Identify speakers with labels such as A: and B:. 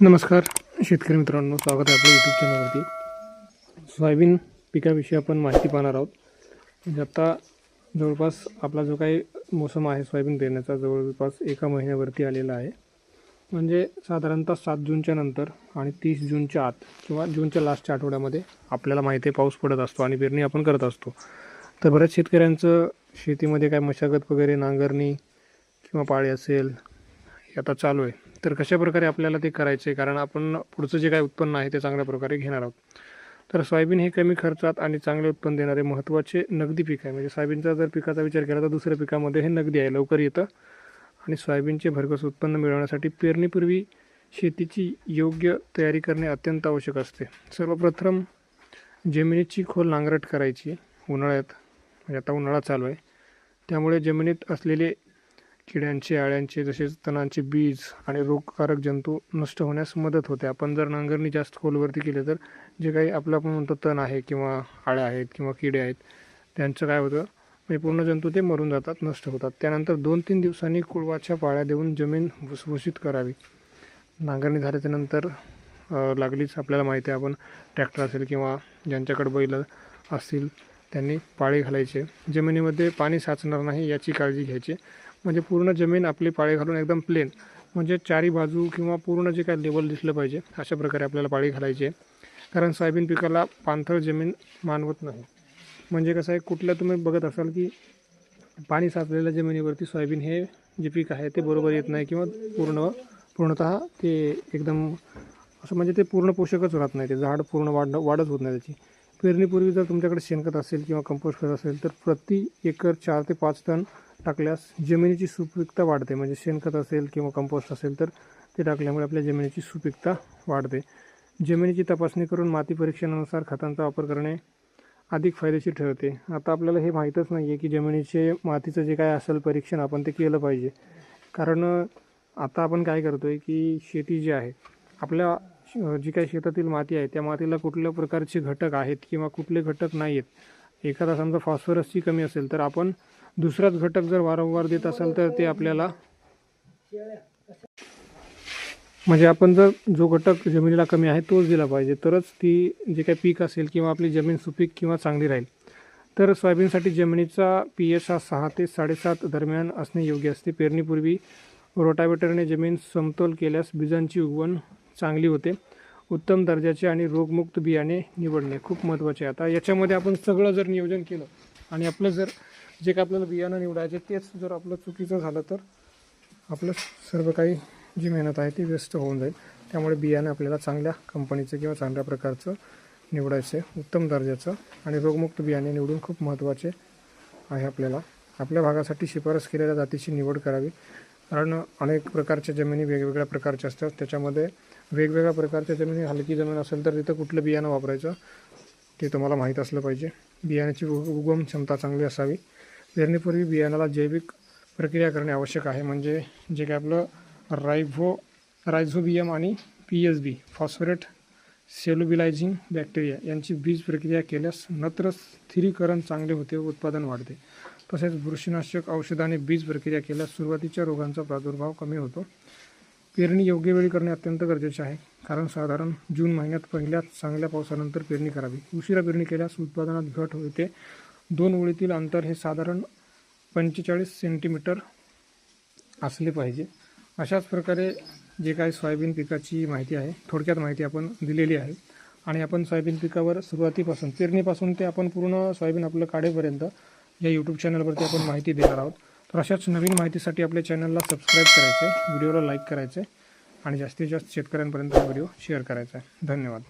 A: नमस्कार शेतकरी मित्रांनो, स्वागत आहे आपल्या यूट्यूब चॅनलवरती. सोयाबीन पिकाविषयी आपण माहिती पाहणार आहोत. म्हणजे आता जवळपास आपला जो काही मोसम आहे सोयाबीन पेरण्याचा जवळपास एका महिन्यावरती आलेला आहे. म्हणजे साधारणतः 7 जूनच्या नंतर आणि 30 जूनच्या आत किंवा जूनच्या लास्टच्या आठवड्यामध्ये आपल्याला माहिती आहे पाऊस पडत असतो आणि पेरणी आपण करत असतो. तर बऱ्याच शेतकऱ्यांचं शेतीमध्ये काय मशागत वगैरे, नांगरणी किंवा पाळी असेल हे आता चालू आहे. तर कशाप्रकारे आपल्याला ते करायचे, कारण आपण पुढचं जे काही उत्पन्न आहे ते चांगल्या प्रकारे घेणार आहोत. तर सोयाबीन हे कमी खर्चात आणि चांगले उत्पन्न देणारे महत्त्वाचे नगदी पीक आहे. म्हणजे सोयाबीनचा जर पिकाचा विचार केला तर दुसऱ्या पिकामध्ये हे नगदी आहे, लवकर येतं. आणि सोयाबीनचे भरघोस उत्पन्न मिळवण्यासाठी पेरणीपूर्वी शेतीची योग्य तयारी करणे अत्यंत आवश्यक असते. सर्वप्रथम जमिनीची खोल नांगरट करायची उन्हाळ्यात. म्हणजे आता उन्हाळा चालू आहे, त्यामुळे जमिनीत असलेले किड्यांचे, आळ्यांचे, तसेच तणांचे बीज आणि रोगकारक जंतू नष्ट होण्यास मदत होते. आपण जर नांगरणी जास्त खोलवरती केली तर जे काही आपलं आपण म्हणतो तण आहे किंवा आळ्या आहेत किंवा किडे आहेत, त्यांचं काय होतं, म्हणजे पूर्ण जंतू ते मरून जातात, नष्ट होतात. त्यानंतर 2-3 दिवसांनी कुळवाच्या पाळ्या देऊन जमीन भुसभुशीत करावी. नांगरणी झाल्याच्यानंतर लागलीच आपल्याला माहिती आहे, आपण ट्रॅक्टर असेल किंवा ज्यांच्याकडे बैल असतील त्यांनी पाळी घालायचे. जमिनीमध्ये पाणी साचणार नाही याची काळजी घ्यायची. म्हणजे पूर्ण जमीन आपली पाळी घालून एकदम प्लेन, म्हणजे चारी बाजू किंवा पूर्ण जे काय लेवल दिसलं पाहिजे अशा प्रकारे आपल्याला पाळी घालायची आहे. कारण सोयाबीन पिकाला पाणथळ जमीन मानवत नाही. म्हणजे कसं आहे, कुठल्या तुम्ही बघत असाल की पाणी साचलेल्या जमिनीवरती सोयाबीन हे जे पीक आहे ते बरोबर येत नाही किंवा पूर्णतः ते एकदम असं, म्हणजे ते पूर्ण पोषकच राहत नाही, ते झाड पूर्ण वाढच होत नाही त्याची. पेरणीपूर्वी जर तुमच्याकडे शेणखत असेल किंवा कंपोस्ट खत असेल तर प्रति एकर 4 ते 5 टन टाकल्यास जमिनीची सुपीकता वाढते. म्हणजे शेणखत असेल किंवा कंपोस्ट असेल तर ते टाकल्यामुळे आपल्या जमिनीची सुपीकता वाढते. जमिनीची तपासणी करून माती परीक्षणानुसार खतांचा वापर करणे अधिक फायदेशीर ठरते. आता आपल्याला हे माहीतच नाही आहे की जमिनीचे मातीचं जे काय असेल परीक्षण आपण ते केलं पाहिजे. कारण आता आपण काय करतो आहे की शेती जी आहे, आपल्या जी काही शेतातील माती आहे त्या मातीला कुठल्या प्रकारचे घटक आहेत किंवा कुठले घटक नाही आहेत. एखादा समजा फॉस्फरसची कमी असेल तर आपण दुसराच घटक जर वारंवार देत असाल तर ते आपल्याला, म्हणजे आपण जर जो घटक जमिनीला कमी आहे तोच दिला पाहिजे, तरच ती जे काही पीक असेल किंवा आपली जमीन सुपीक किंवा चांगली राहील. तर सोयाबीनसाठी जमिनीचा pH हा 6 ते 7.5 दरम्यान असणे योग्य असते. पेरणीपूर्वी रोटावेटरने जमीन समतोल केल्यास बीजांची उगवण चांगली होते. उत्तम दर्जाचे आणि रोगमुक्त बियाणे निवडणे खूप महत्त्वाचे आहे. आता याच्यामध्ये आपण सगळं जर नियोजन केलं आणि आपलं जर जे काय आपल्याला बियाणं निवडायचे तेच जर आपलं चुकीचं झालं तर आपलं सर्व काही जी मेहनत आहे ती व्यस्त होऊन जाईल. त्यामुळे बियाणं आपल्याला चांगल्या कंपनीचं किंवा चांगल्या प्रकारचं निवडायचं आहे, उत्तम दर्जाचं आणि रोगमुक्त बियाणे निवडून खूप महत्त्वाचे आहे. आपल्याला आपल्या भागासाठी शिफारस केलेल्या जातीची निवड करावी. कारण अनेक प्रकारच्या जमिनी वेगवेगळ्या प्रकारच्या असतात, त्याच्यामध्ये वेगवेगळ्या प्रकारच्या जमिनी, हलकी जमीन असेल तर तिथं कुठलं बियाणं वापरायचं ते तुम्हाला माहीत असलं पाहिजे. बियाण्याची उगम क्षमता चांगली असावी. पेरणीपूर्वी बियाणाला जैविक प्रक्रिया करणे आवश्यक आहे. म्हणजे जे काय आपलं रायझोबियम आणि PSB फॉस्फरेट सेल्युबिलायझिंग बॅक्टेरिया यांची बीज प्रक्रिया केल्यास नत्र स्थिरीकरण चांगले होते व उत्पादन वाढते. तसेच बुरशीनाशक औषधाने बीज प्रक्रिया केल्यास सुरुवातीच्या रोगांचा प्रादुर्भाव कमी होतो. पेरणी योग्य वेळी करणे अत्यंत गरजेचे आहे. कारण साधारण जून महिन्यात पहिल्या चांगल्या पावसानंतर पेरणी करावी. उशिरा पेरणी केल्यास उत्पादनात घट होते. 2 ओळीतील अंतर हे साधारण 45 सेंटीमीटर असले पाहिजे. अशाच प्रकारे जे काही सोयाबीन पिकाची माहिती आहे, थोडक्यात माहिती आपण दिलेली आहे. आणि आपण सोयाबीन पिकावर सुरुवातीपासून, पेरणीपासून ते आपण पूर्ण सोयाबीन आपलं काढेपर्यंत या यूट्यूब चॅनलवरती आपण माहिती देणार आहोत. तर अशाच नवीन माहितीसाठी आपल्या चॅनलला सबस्क्राईब करायचे, व्हिडिओला लाईक करायचे आणि जास्तीत जास्त शेतकऱ्यांपर्यंत हा व्हिडिओ शेअर करायचा आहे. धन्यवाद.